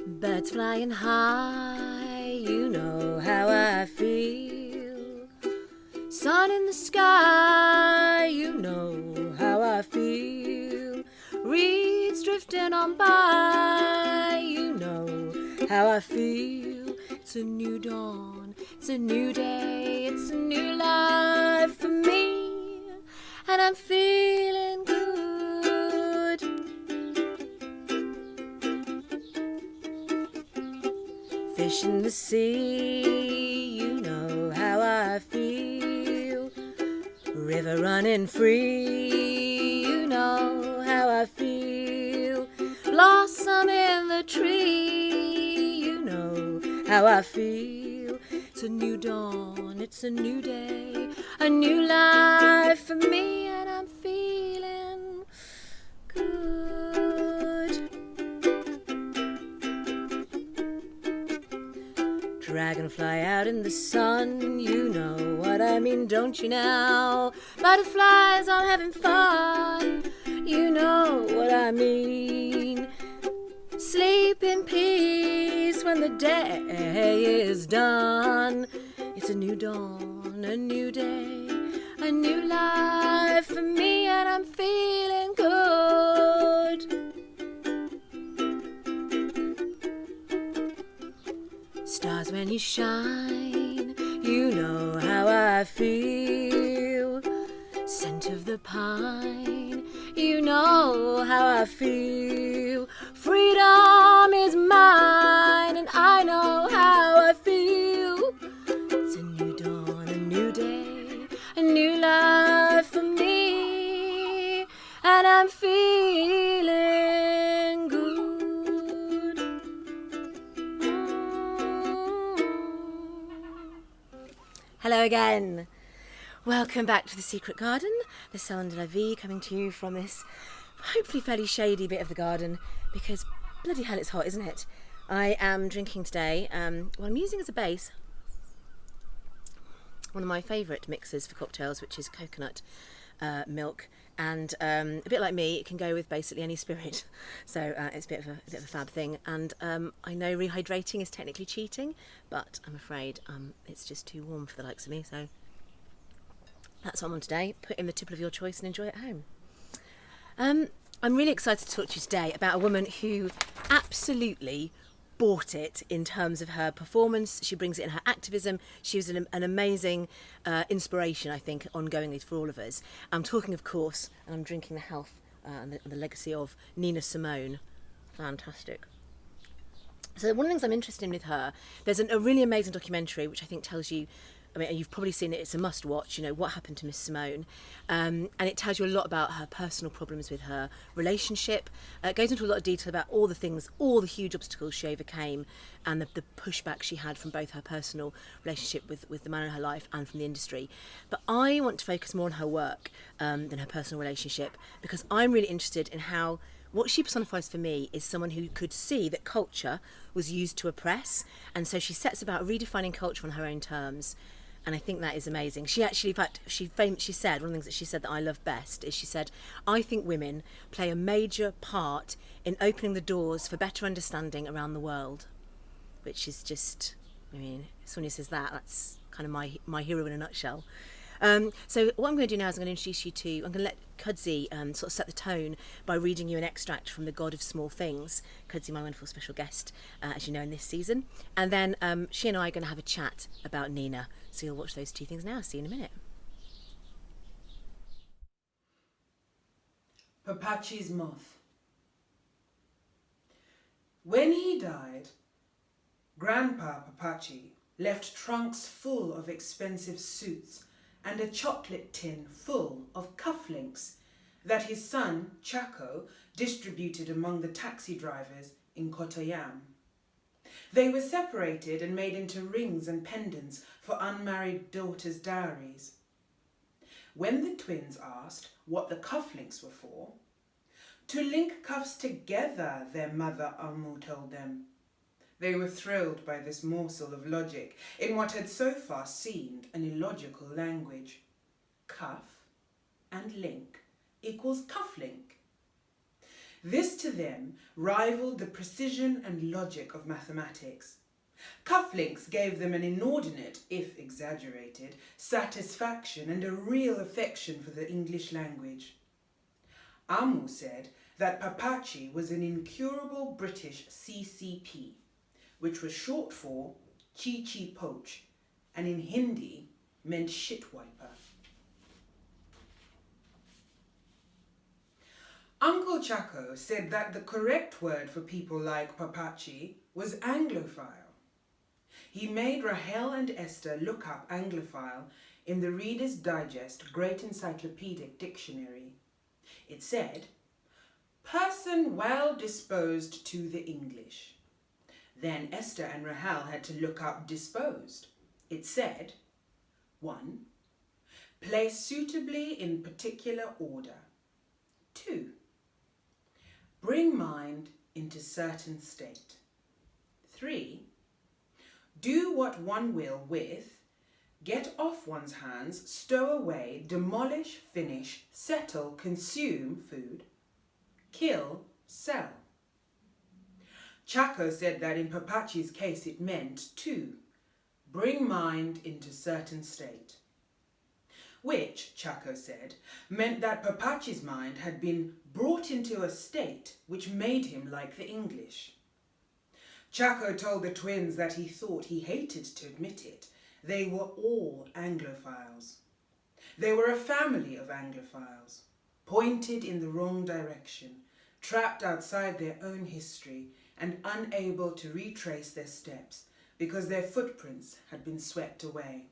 Birds flying high, you know how I feel. Sun in the sky, you know how I feel. Reeds drifting on by, you know how I feel. It's a new dawn, it's a new day, it's a new life for me, and I'm feeling good. Fish in the sea, you know how I feel. River running free, you know how I feel. Blossom in the tree, you know how I feel. It's a new dawn, it's a new day, a new life for me, and I'm feeling good. Dragonfly out in the sun, you know what I mean, don't you now? Butterflies all having fun, you know what I mean. Sleep in peace when the day is done. It's a new dawn, a new day, a new life for me, and I'm feeling good. Stars when you shine, you know how I feel. Scent of the pine, you know how I feel. Freedom is mine, and I know how I feel. It's a new dawn, a new day, a new life for me, and I'm feeling good. Hello again. Welcome back to The Secret Garden, the Salon de la Vie, coming to you from this hopefully fairly shady bit of the garden, because bloody hell it's hot, isn't it? I am drinking today, what I'm using as a base, one of my favourite mixes for cocktails, which is coconut milk, and a bit like me, it can go with basically any spirit, so it's a bit of a fab thing. And I know rehydrating is technically cheating, but I'm afraid it's just too warm for the likes of me, so that's what I'm on today. Put in the tipple of your choice and enjoy it at home. I'm really excited to talk to you today about a woman who absolutely bought it in terms of her performance. She brings it in her activism. She was an amazing inspiration, I think, ongoingly for all of us. I'm talking, of course, and I'm drinking the health and the legacy of Nina Simone. Fantastic. So one of the things I'm interested in with her, there's a really amazing documentary which I think tells you, I mean, you've probably seen it, it's a must watch, you know, what happened to Miss Simone. And it tells you a lot about her personal problems with her relationship. It goes into a lot of detail about all the things, all the huge obstacles she overcame, and the pushback she had from both her personal relationship with the man in her life and from the industry. But I want to focus more on her work than her personal relationship, because I'm really interested in how what she personifies for me is someone who could see that culture was used to oppress, and so she sets about redefining culture on her own terms. And I think that is amazing. She actually, in fact, she said, one of the things that she said that I love best is she said, I think women play a major part in opening the doors for better understanding around the world. Which is just, I mean, if someone who says that, that's kind of my hero in a nutshell. So what I'm going to do now is I'm going to introduce you to, I'm going to let Kudzi sort of set the tone by reading you an extract from The God of Small Things. Kudzi, my wonderful special guest, as you know, in this season. And then she and I are going to have a chat about Nina. So you'll watch those two things now. See you in a minute. Papachi's moth. When he died, Grandpa Papachi left trunks full of expensive suits and a chocolate tin full of cufflinks that his son, Chaco, distributed among the taxi drivers in Kottayam. They were separated and made into rings and pendants for unmarried daughters' dowries. When the twins asked what the cufflinks were for, to link cuffs together, their mother Amu told them. They were thrilled by this morsel of logic in what had so far seemed an illogical language. Cuff and link equals cufflink. This to them rivaled the precision and logic of mathematics. Cufflinks gave them an inordinate, if exaggerated, satisfaction and a real affection for the English language. Amu said that Papachi was an incurable British CCP, which was short for Chi Chi Poach, and in Hindi meant shit wiper. Uncle Chaco said that the correct word for people like Papachi was Anglophile. He made Rahel and Esther look up Anglophile in the Reader's Digest Great Encyclopedic Dictionary. It said, person well disposed to the English. Then Esther and Rahel had to look up disposed. It said, 1. Placed suitably in particular order. 2. Bring mind into certain state. 3. Do what one will with, get off one's hands, stow away, demolish, finish, settle, consume food, kill, sell. Chaco said that in Papachi's case it meant 2. Bring mind into certain state. Which, Chaco said, meant that Papachi's mind had been brought into a state which made him like the English. Chaco told the twins that he thought he hated to admit it. They were all Anglophiles. They were a family of Anglophiles, pointed in the wrong direction, trapped outside their own history, and unable to retrace their steps because their footprints had been swept away.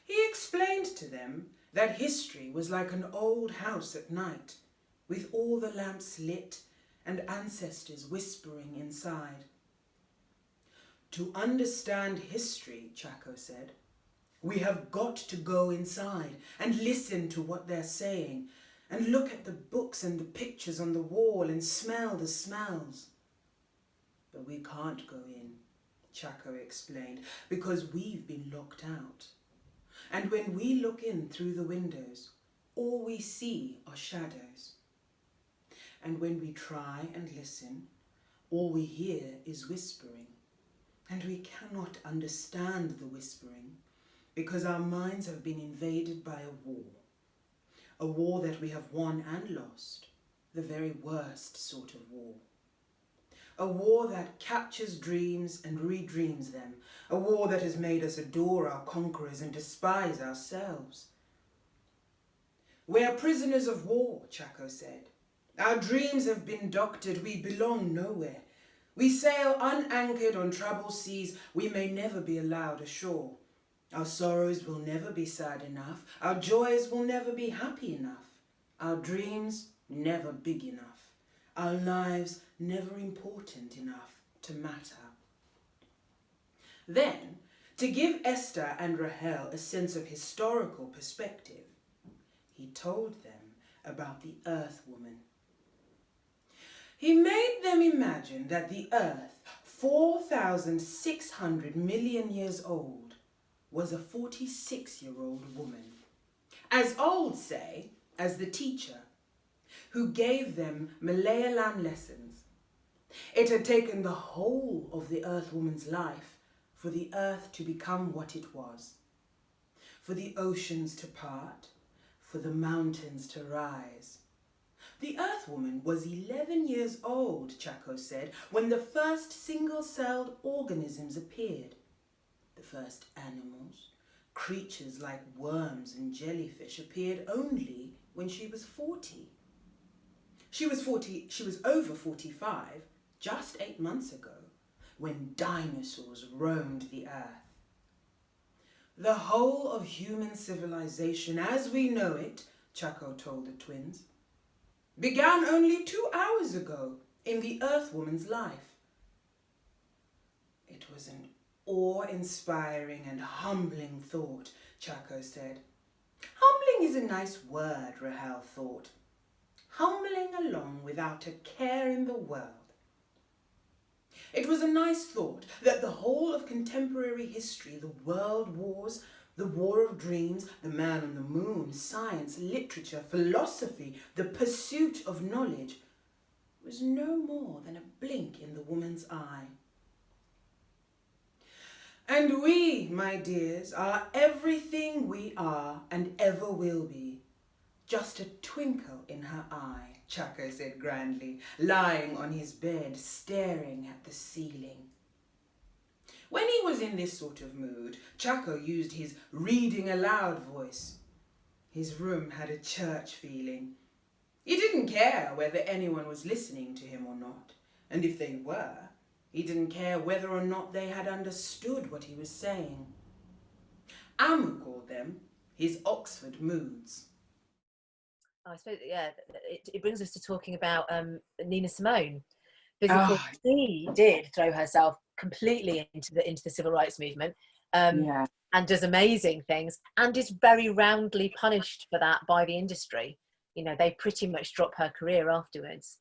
He explained to them that history was like an old house at night, with all the lamps lit and ancestors whispering inside. To understand history, Chaco said, we have got to go inside and listen to what they're saying and look at the books and the pictures on the wall and smell the smells. But we can't go in, Chaco explained, because we've been locked out. And when we look in through the windows, all we see are shadows. And when we try and listen, all we hear is whispering. And we cannot understand the whispering because our minds have been invaded by a war that we have won and lost, the very worst sort of war. A war that captures dreams and redreams them, a war that has made us adore our conquerors and despise ourselves. We are prisoners of war, Chaco said. Our dreams have been doctored, we belong nowhere. We sail unanchored on troubled seas, we may never be allowed ashore. Our sorrows will never be sad enough, our joys will never be happy enough, our dreams never big enough, our lives never important enough to matter. Then, to give Esther and Rahel a sense of historical perspective, he told them about the Earth Woman. He made them imagine that the Earth, 4,600 million years old, was a 46-year-old woman. As old, say, as the teacher, who gave them Malayalam lessons. It had taken the whole of the Earth Woman's life for the Earth to become what it was, for the oceans to part, for the mountains to rise. The Earth Woman was 11 years old, Chaco said, when the first single-celled organisms appeared. The first animals, creatures like worms and jellyfish, appeared only when she was 40. She was over 45 just 8 months ago, when dinosaurs roamed the earth. The whole of human civilization as we know it, Chaco told the twins, began only 2 hours ago in the Earth Woman's life. It was an awe-inspiring and humbling thought, Chaco said. Humbling is a nice word, Rahel thought. Humbling along without a care in the world. It was a nice thought that the whole of contemporary history, the world wars, the War of Dreams, the Man on the Moon, science, literature, philosophy, the pursuit of knowledge, was no more than a blink in the woman's eye. And we, my dears, are everything we are and ever will be. Just a twinkle in her eye, Chaco said grandly, lying on his bed, staring at the ceiling. When he was in this sort of mood, Chaco used his reading aloud voice. His room had a church feeling. He didn't care whether anyone was listening to him or not, and if they were, he didn't care whether or not they had understood what he was saying. Amma called them his Oxford moods. I suppose, yeah, it brings us to talking about Nina Simone, because of course she did throw herself completely into the civil rights movement, Yeah. and does amazing things, and is very roundly punished for that by the industry. You know, they pretty much drop her career afterwards.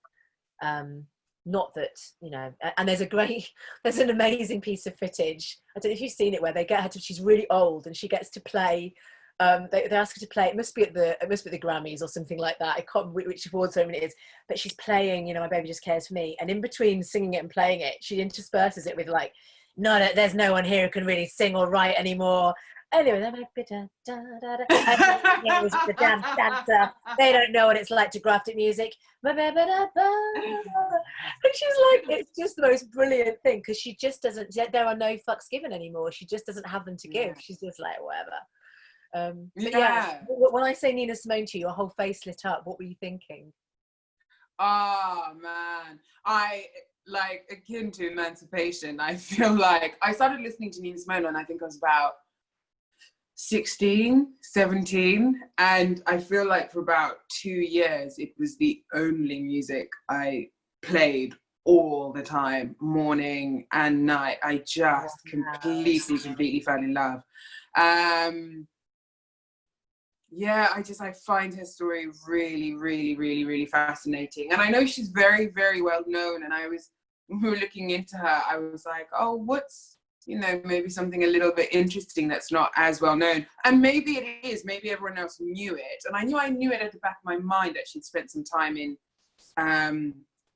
Not that, you know, and there's an amazing piece of footage. I don't know if you've seen it, where they get her to, she's really old and she gets to play. They ask her to play. It must be at the Grammys or something like that. I can't remember which award ceremony it is, but she's playing, you know, My Baby Just Cares for Me, and in between singing it and playing it, she intersperses it with like, no, there's no one here who can really sing or write anymore. Anyway, then the dance dancer. They don't know what it's like to graphic music. And she's like, it's just the most brilliant thing, because she just doesn't. There are no fucks given anymore. She just doesn't have them to give. She's just like, whatever. But yeah, when I say Nina Simone to you, your whole face lit up. What were you thinking? Oh man, I like, akin to emancipation. I feel like I started listening to Nina Simone when I think I was about 16, 17, and I feel like for about 2 years it was the only music I played all the time, morning and night. I just completely fell in love. Yeah, I find her story really fascinating. And I know she's very, very well known. And when we were looking into her, I was like, oh, what's, you know, maybe something a little bit interesting that's not as well known. And maybe it is, maybe everyone else knew it. And I knew it at the back of my mind that she'd spent some time in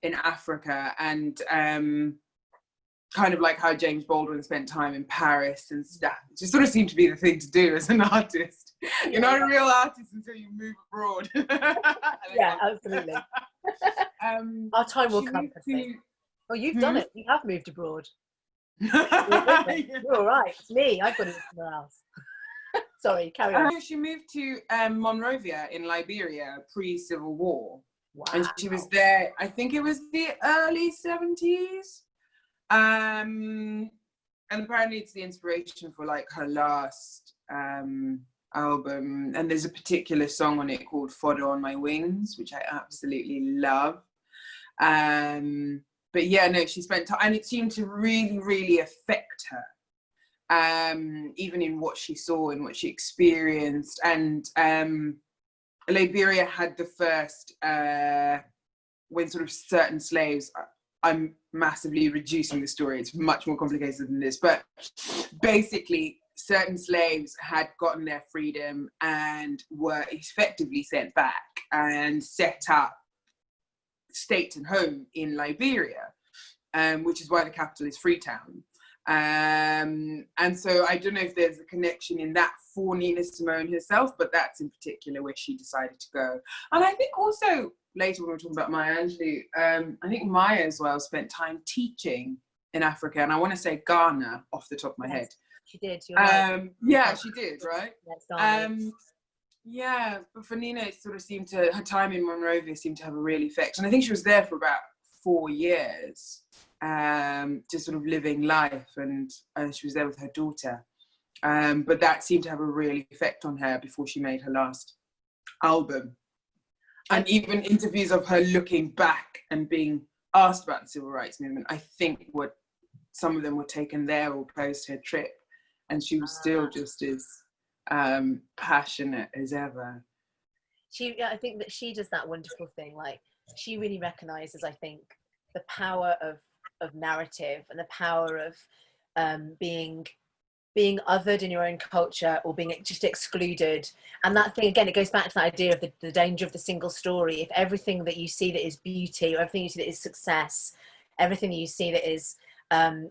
Africa, and kind of like how James Baldwin spent time in Paris and stuff. It just sort of seemed to be the thing to do as an artist. You're not a real artist until you move abroad. Yeah, absolutely. Our time will come. Oh, you've done it. You have moved abroad. You're all right. It's me. I've got it somewhere else. Sorry, carry on. She moved to Monrovia in Liberia pre-Civil War. Wow. And she was there, I think it was the early 70s. And apparently it's the inspiration for like her last album, and there's a particular song on it called Fodder on My Wings, which I absolutely love. But yeah, no, she spent time, and it seemed to really affect her, even in what she saw and what she experienced. And Liberia had the first, when sort of certain slaves, I'm massively reducing the story, it's much more complicated than this, but basically certain slaves had gotten their freedom and were effectively sent back and set up state and home in Liberia, which is why the capital is Freetown. And so I don't know if there's a connection in that for Nina Simone herself, but that's in particular where she decided to go. And I think also later when we're talking about Maya Angelou, I think Maya as well spent time teaching in Africa, and I want to say Ghana off the top of my head. She did. You're right. Yeah, she did, right? Yes, yeah, but for Nina, it sort of seemed to, her time in Monrovia seemed to have a real effect. And I think she was there for about 4 years, just sort of living life, and she was there with her daughter. But that seemed to have a real effect on her before she made her last album. And even interviews of her looking back and being asked about the civil rights movement, I think some of them were taken there or post her trip, and she was still just as passionate as ever. I think that she does that wonderful thing. Like, she really recognises, I think, the power of of narrative and the power of being othered in your own culture, or being just excluded. And that thing, again, it goes back to that idea of the danger of the single story. If everything that you see that is beauty, or everything you see that is success, everything that you see that is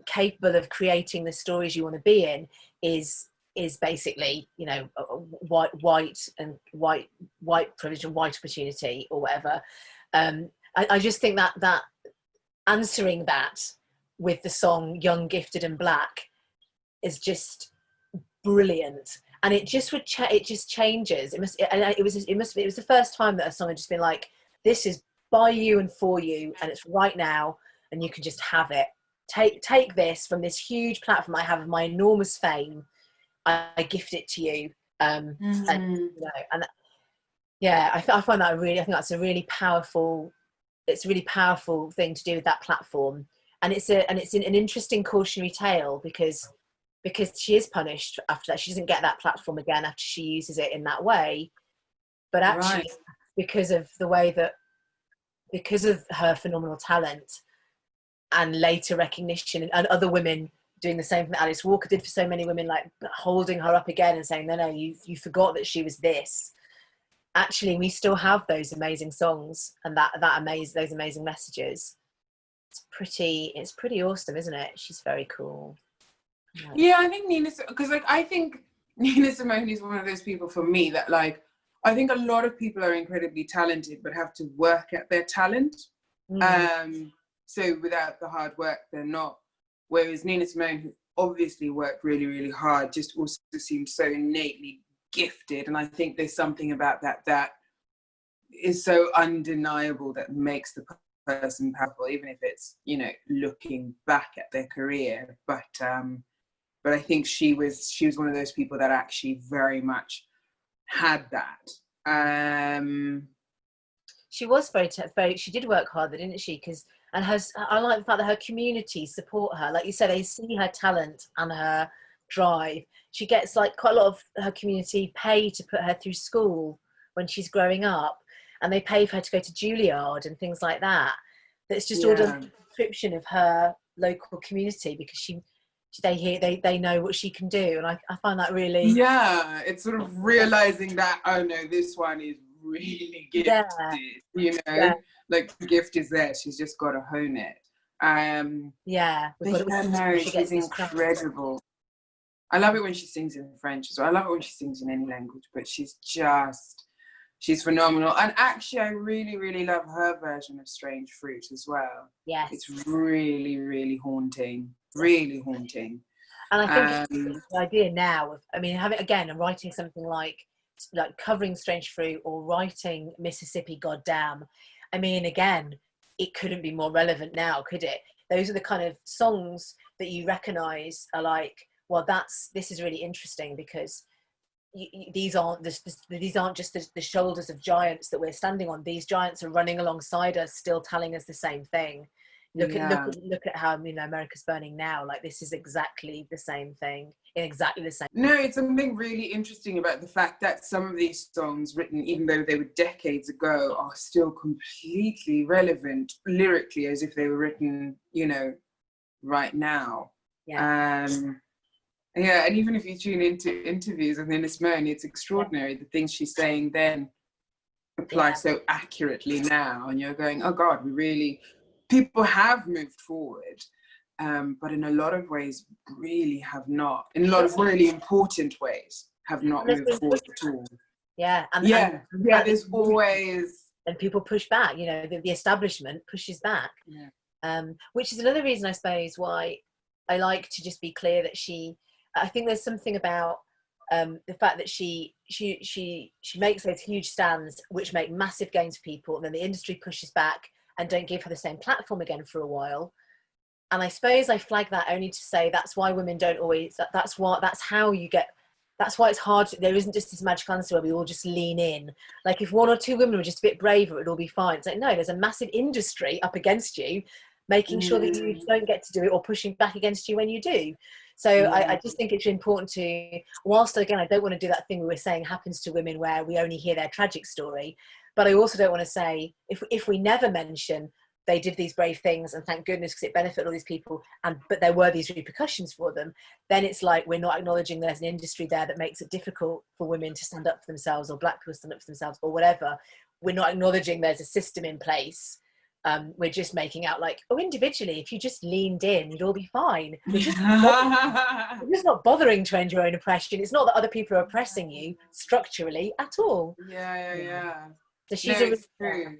capable of creating the stories you want to be in is basically, you know, white privilege and white opportunity or whatever. I just think that answering that with the song Young, Gifted and Black is just brilliant. And it just it just changes. It was the first time that a song had just been like, this is by you and for you, and it's right now, and you can just have it. Take this from this huge platform I have of my enormous fame. I gift it to you. And you know, and yeah, I find that I think that's a really powerful. It's a really powerful thing to do with that platform, and it's an interesting cautionary tale because she is punished after that. She doesn't get that platform again after she uses it in that way. But actually, because of her phenomenal talent and later recognition, and other women doing the same thing that Alice Walker did for so many women, like holding her up again and saying, no, you forgot that she was this. Actually, we still have those amazing songs and those amazing messages. It's pretty awesome, isn't it? She's very cool. Yeah, I think I think Nina Simone is one of those people for me that, like, I think a lot of people are incredibly talented but have to work at their talent. So without the hard work, they're not. Whereas Nina Simone, who obviously worked really, really hard, just also seemed so innately gifted. And I think there's something about that is so undeniable that makes the person powerful, even if it's, you know, looking back at their career. But I think she was one of those people that actually very much had that. She was very. She did work hard, didn't she? I like the fact that her community support her. Like you said, they see her talent and her drive. She gets, like, quite a lot of her community pay to put her through school when she's growing up, and they pay for her to go to Juilliard and things like that. That's just all done description of her local community, because they know what she can do, and I find that really it's sort of realizing that, oh no, this one is really gifted, you know, like the gift is there, she's just got to hone it. She's incredible. I love it when she sings in French as well. I love it when she sings in any language, but she's phenomenal. And actually, I really, really love her version of Strange Fruit as well. Yes. It's really, really haunting. Really haunting. And I think the idea now of, I mean, writing something like covering Strange Fruit, or writing Mississippi Goddamn. I mean, again, it couldn't be more relevant now, could it? Those are the kind of songs that you recognise are like, well, this is really interesting, because these aren't just the shoulders of giants that we're standing on. These giants are running alongside us, still telling us the same thing. Look at how, you know, America's burning now. Like, this is exactly the same thing in exactly the same. No, it's something really interesting about the fact that some of these songs, written even though they were decades ago, are still completely relevant lyrically, as if they were written, you know, right now. And even if you tune into interviews with Nina Simone, it's extraordinary. The things she's saying then apply so accurately now, and you're going, oh God, people have moved forward, but in a lot of ways really have not. In a lot of really important ways have not moved forward at all. There's always... And people push back, you know, the establishment pushes back. Which is another reason, I suppose, why I like to just be clear that I think there's something about the fact that she makes those huge stands which make massive gains for people, and then the industry pushes back and don't give her the same platform again for a while. And I suppose I flag that only to say that's why women don't always, that's why it's hard. There isn't just this magic answer where we all just lean in. Like, if one or two women were just a bit braver, it'd all be fine. It's like, no, there's a massive industry up against you, making sure that you don't get to do it, or pushing back against you when you do. So I just think it's important to, whilst again, I don't want to do that thing we were saying happens to women where we only hear their tragic story, but I also don't want to say, if we never mention they did these brave things, and thank goodness, because it benefited all these people, but there were these repercussions for them. Then it's like we're not acknowledging there's an industry there that makes it difficult for women to stand up for themselves, or black people to stand up for themselves, or whatever. We're not acknowledging there's a system in place. We're just making out like, oh, individually, if you just leaned in, you'd all be fine. You're just not bothering to end your own oppression. It's not that other people are oppressing you structurally at all. Yeah. So she's it's true.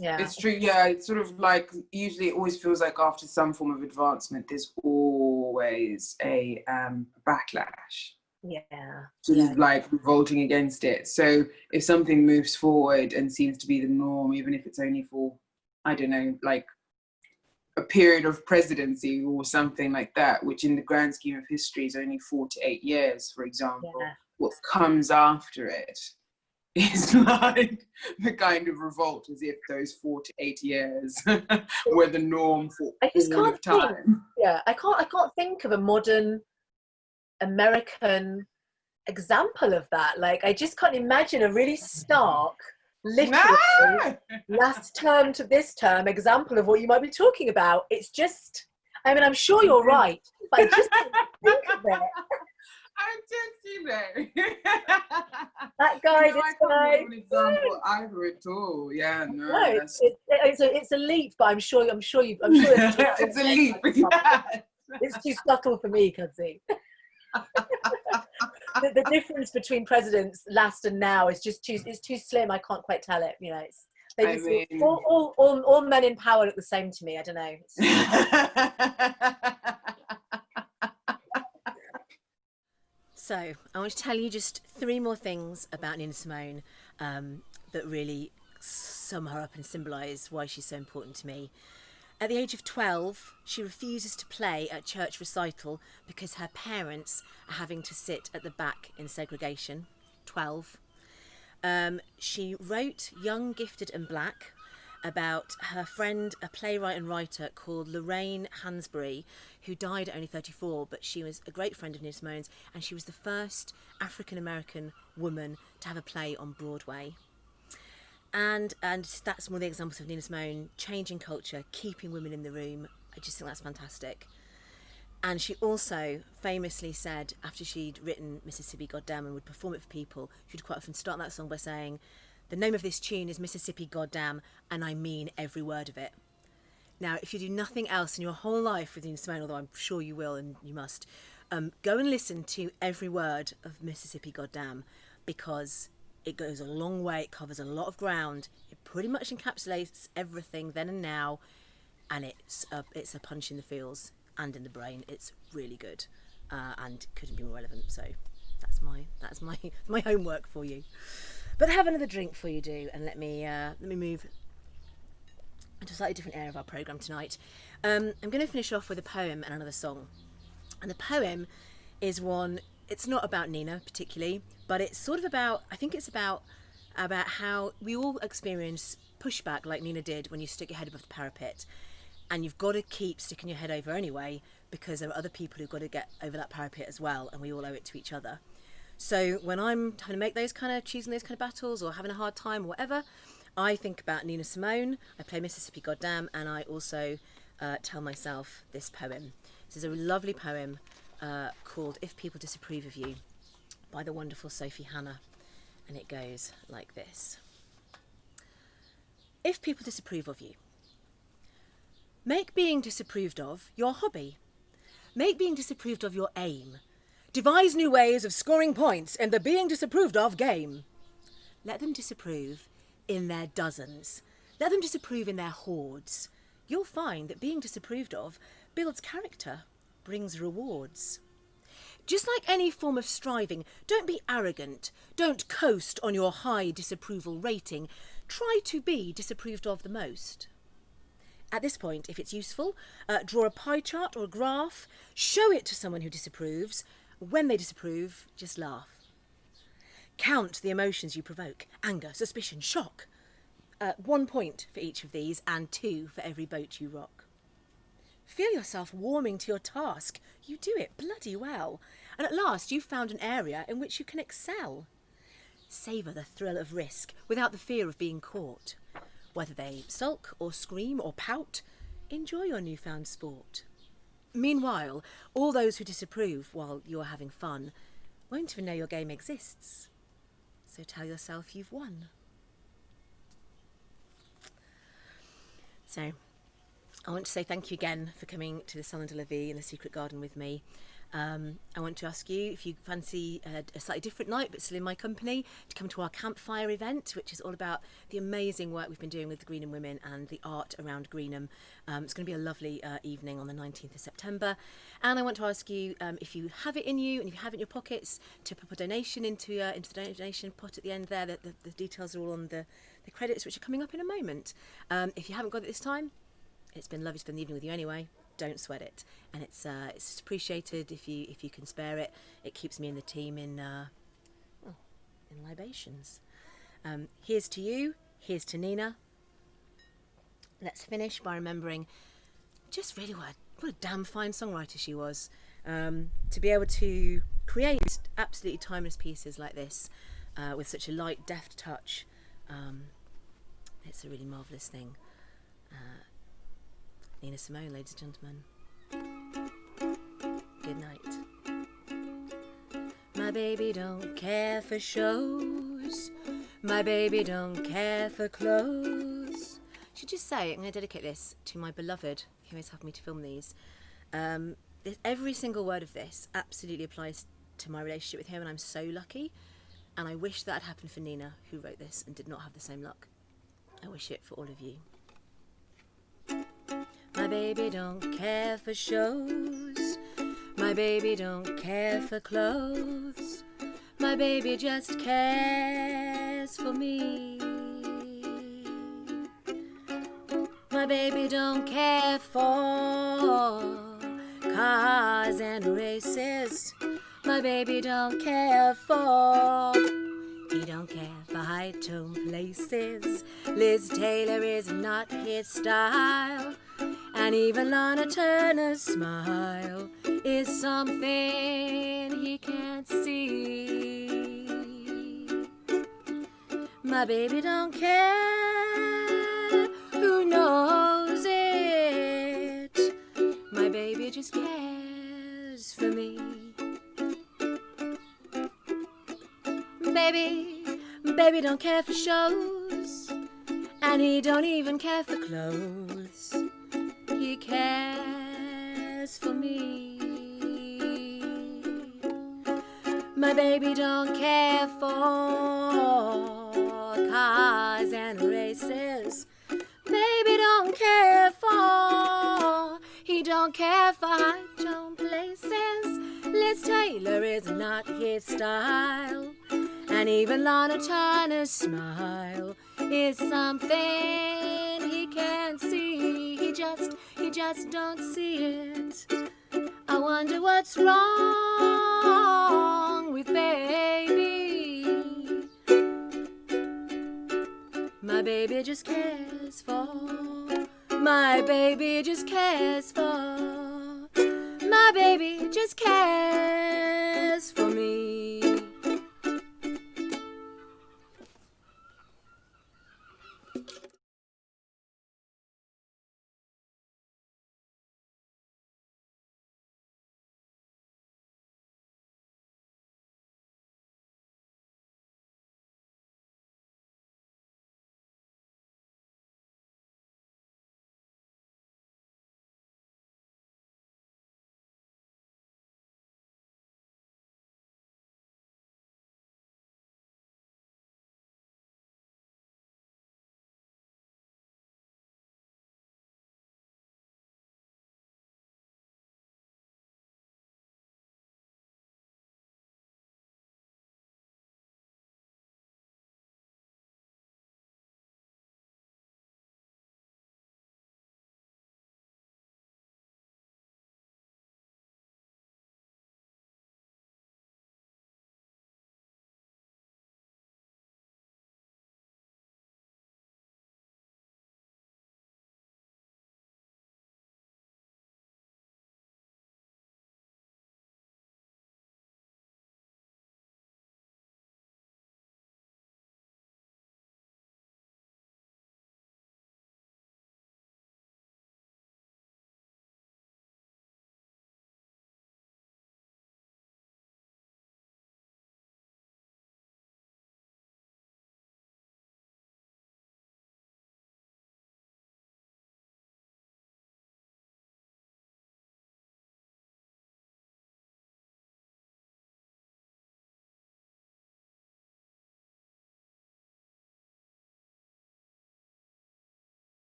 Yeah, it's true. Yeah, it's sort of like, usually it always feels like after some form of advancement, there's always a backlash. Sort of like revolting against it. So if something moves forward and seems to be the norm, even if it's only for, I don't know, like a period of presidency or something like that, which in the grand scheme of history is only 4 to 8 years, for example, what comes after it is like the kind of revolt, as if those 4 to 8 years were the norm for all of time. I can't think of a modern American example of that. Like, I just can't imagine a really stark, literally last term to this term example of what you might be talking about. It's just, I mean, I'm sure you're right, but I just can't think of it. I'm just, that guy, this guy. An example either at all. Yeah, no. It's a leap, but I'm sure it's a leap. It's too subtle for me, Kudzi. the difference between presidents last and now is just too slim. I can't quite tell it. You know, all men in power look the same to me. I don't know. So I want to tell you just 3 more things about Nina Simone that really sum her up and symbolise why she's so important to me. At the age of 12, she refuses to play at church recital because her parents are having to sit at the back in segregation. 12. She wrote Young, Gifted and Black about her friend, a playwright and writer called Lorraine Hansberry, who died at only 34, but she was a great friend of Nina Simone's, and she was the first African-American woman to have a play on Broadway. And that's one of the examples of Nina Simone changing culture, keeping women in the room. I just think that's fantastic. And she also famously said, after she'd written Mississippi Goddamn and would perform it for people, she'd quite often start that song by saying, "The name of this tune is Mississippi Goddamn, and I mean every word of it." Now, if you do nothing else in your whole life with Nina Simone, although I'm sure you will and you must, go and listen to every word of Mississippi Goddamn, because it goes a long way, it covers a lot of ground, it pretty much encapsulates everything then and now, and it's a punch in the feels and in the brain. It's really good, and couldn't be more relevant. So that's my homework for you. But have another drink before you do, and let me move into a slightly different area of our programme tonight. I'm going to finish off with a poem and another song. And the poem is one, it's not about Nina particularly, but it's sort of about, I think it's about how we all experience pushback like Nina did when you stick your head above the parapet. And you've got to keep sticking your head over anyway, because there are other people who've got to get over that parapet as well, and we all owe it to each other. So when I'm having to make choosing those kind of battles or having a hard time or whatever, I think about Nina Simone, I play Mississippi Goddamn, and I also tell myself this poem. This is a lovely poem called If People Disapprove of You by the wonderful Sophie Hannah, and it goes like this. If people disapprove of you, make being disapproved of your hobby. Make being disapproved of your aim. Devise new ways of scoring points in the being disapproved of game. Let them disapprove in their dozens. Let them disapprove in their hordes. You'll find that being disapproved of builds character, brings rewards. Just like any form of striving, don't be arrogant. Don't coast on your high disapproval rating. Try to be disapproved of the most. At this point, if it's useful, draw a pie chart or a graph, show it to someone who disapproves. When they disapprove, just laugh. Count the emotions you provoke: anger, suspicion, shock. 1 point for each of these, and 2 for every boat you rock. Feel yourself warming to your task. You do it bloody well. And at last you've found an area in which you can excel. Savour the thrill of risk without the fear of being caught. Whether they sulk or scream or pout, enjoy your newfound sport. Meanwhile, all those who disapprove while you're having fun won't even know your game exists. So tell yourself you've won. So, I want to say thank you again for coming to the Salon de la Vie in the Secret Garden with me. I want to ask you, if you fancy a slightly different night but still in my company, to come to our campfire event, which is all about the amazing work we've been doing with the Greenham women and the art around Greenham. It's going to be a lovely evening on the 19th of September. And I want to ask you, if you have it in you and if you have it in your pockets, to pop a donation into the donation pot at the end there. The details are all on the credits, which are coming up in a moment. If you haven't got it this time, it's been lovely to spend the evening with you anyway. Don't sweat it, and it's just appreciated if you can spare it. It keeps me and the team in libations. Here's to you. Here's to Nina. Let's finish by remembering just really what a damn fine songwriter she was. To be able to create absolutely timeless pieces like this with such a light, deft touch, it's a really marvellous thing. Nina Simone, ladies and gentlemen. Good night. My baby don't care for shows. My baby don't care for clothes. I should just say, I'm going to dedicate this to my beloved, who has helped me to film these. Every single word of this absolutely applies to my relationship with him, and I'm so lucky. And I wish that had happened for Nina, who wrote this and did not have the same luck. I wish it for all of you. My baby don't care for shows. My baby don't care for clothes. My baby just cares for me. My baby don't care for cars and races. My baby don't care for... He don't care for high-tone places. Liz Taylor is not his style. And even Lana Turner's smile is something he can't see. My baby don't care who knows it. My baby just cares for me. Baby don't care for shows. And he don't even care for clothes. He cares for me. My baby don't care for cars and races. Baby don't care for... He don't care for high-tone places. Liz Taylor is not his style. And even Lana Turner's smile is something he can't see. He just don't see it. I wonder what's wrong with baby. My baby just cares for. My baby just cares for. My baby just cares